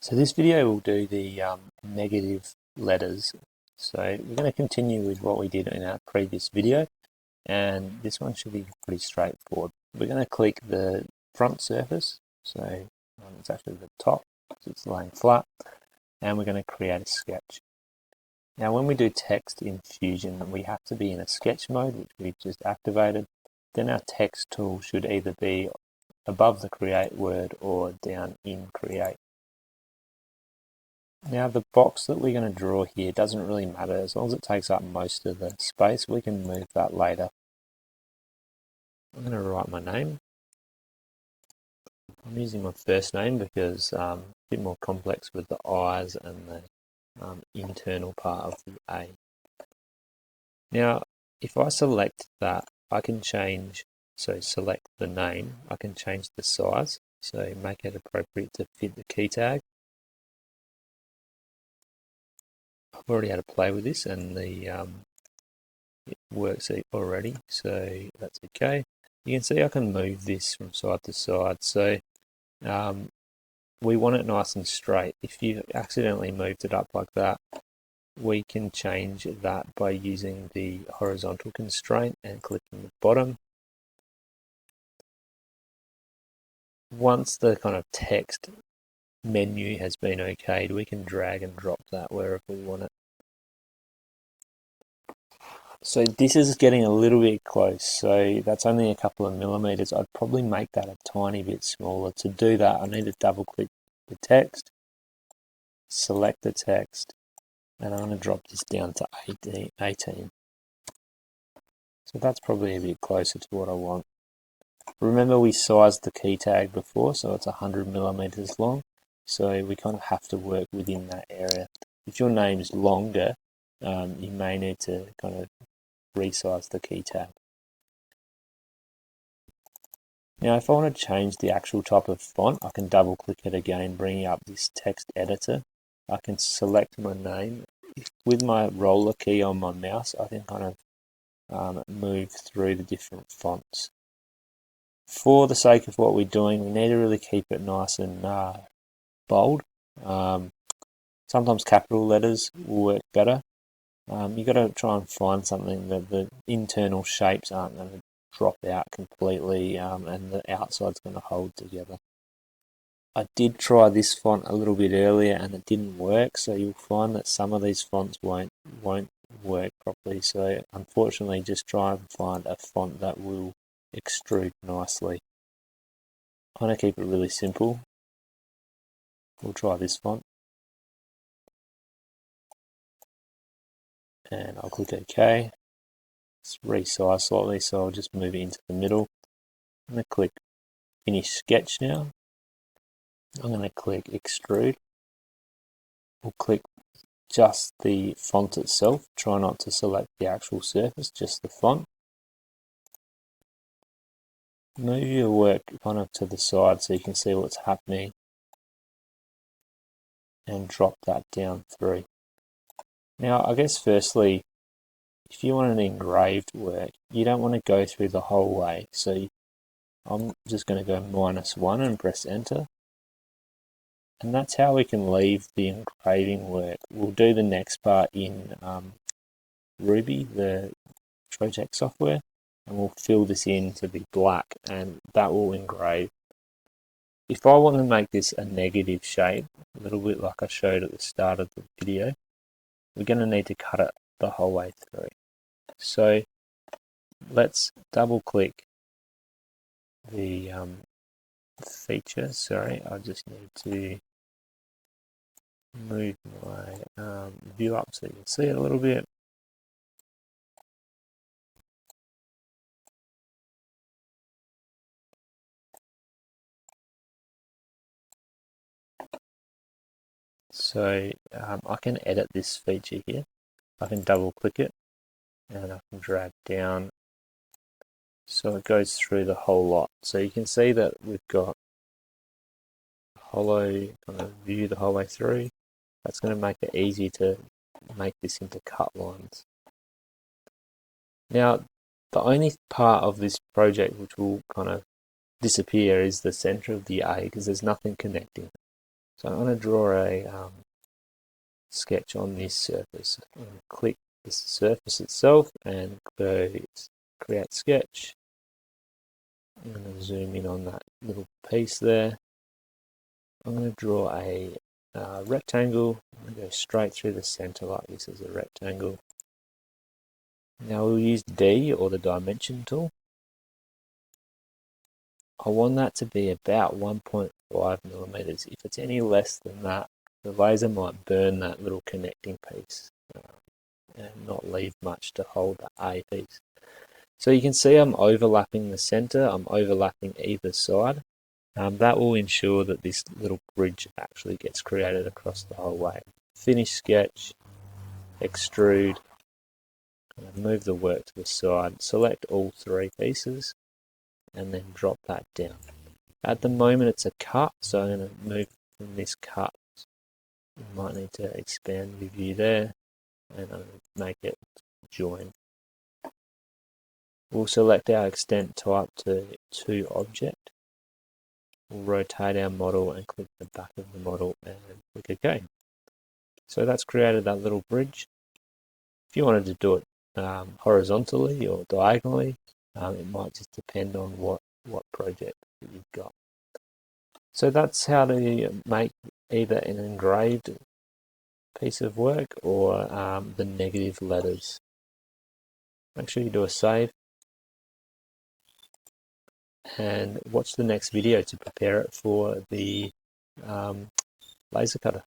So this video will do the negative letters. So we're going to continue with what we did in our previous video, and this one should be pretty straightforward. We're going to click the front surface, so it's actually the top, so it's laying flat, and we're going to create a sketch. Now when we do text in Fusion, we have to be in a sketch mode, which we've just activated. Then our text tool should either be above the create word or down in create. Now the box that we're going to draw here doesn't really matter. As long as it takes up most of the space, we can move that later. I'm going to write my name. I'm using my first name because a bit more complex with the I's and the internal part of the A. Now if I select that, I can change, so select the name, I can change the size, so make it appropriate to fit the key tag. I've already had a play with this and it works already, so that's okay. You can see I can move this from side to side, so we want it nice and straight. If you accidentally moved it up like that, we can change that by using the horizontal constraint and clicking the bottom. Once the kind of text menu has been okayed, we can drag and drop that wherever we want it. So this is getting a little bit close, so that's only a couple of millimeters. I'd probably make that a tiny bit smaller. To do that, I need to double click the text, select the text, and I'm going to drop this down to 18. So that's probably a bit closer to what I want. Remember we sized the key tag before, so it's 100 millimeters long. So we kind of have to work within that area. If your name's longer, you may need to kind of resize the key tag. Now if I want to change the actual type of font, I can double click it again, bringing up this text editor. I can select my name. With my roller key on my mouse, I can kind of move through the different fonts. For the sake of what we're doing, we need to really keep it nice and bold. Sometimes capital letters will work better. You've got to try and find something that the internal shapes aren't going to drop out completely and the outside's going to hold together. I did try this font a little bit earlier and it didn't work, so you'll find that some of these fonts won't work properly. So unfortunately, just try and find a font that will extrude nicely. I'm going to keep it really simple. We'll try this font. And I'll click OK. It's resized slightly, so I'll just move it into the middle. I'm going to click Finish Sketch now. I'm going to click Extrude. We'll click just the font itself. Try not to select the actual surface, just the font. Move your work kind of to the side so you can see what's happening. And drop that down through. Now, I guess firstly, if you want an engraved work, you don't want to go through the whole way. So I'm just going to go -1 and press enter. And that's how we can leave the engraving work. We'll do the next part in Ruby, the project software, and we'll fill this in to be black, and that will engrave. If I want to make this a negative shape, a little bit like I showed at the start of the video, we're going to need to cut it the whole way through. So let's double click the feature. Sorry, I just need to move my view up so you can see it a little bit. So I can edit this feature here. I can double click it and I can drag down so it goes through the whole lot. So you can see that we've got hollow kind of view the whole way through. That's going to make it easy to make this into cut lines. Now the only part of this project which will kind of disappear is the center of the A, because there's nothing connecting. So I'm going to draw a sketch on this surface. I'm going to click the surface itself and go create sketch. I'm going to zoom in on that little piece there. I'm going to draw a rectangle. I'm going to go straight through the center like this as a rectangle. Now we'll use D, or the dimension tool. I want that to be about 1.5 millimeters. If it's any less than that, the laser might burn that little connecting piece and not leave much to hold the A piece. So you can see I'm overlapping the center, I'm overlapping either side. That will ensure that this little bridge actually gets created across the whole way. Finish sketch, extrude, move the work to the side, select all three pieces, and then drop that down. At the moment it's a cut, so I'm going to move from this cut. You might need to expand the view there, and I'm going to make it join. We'll select our extent type to object. We'll rotate our model and click the back of the model and click OK. So that's created that little bridge. If you wanted to do it horizontally or diagonally, it might just depend on what project that you've got. So that's how to make either an engraved piece of work or the negative letters. Make sure you do a save and watch the next video to prepare it for the laser cutter.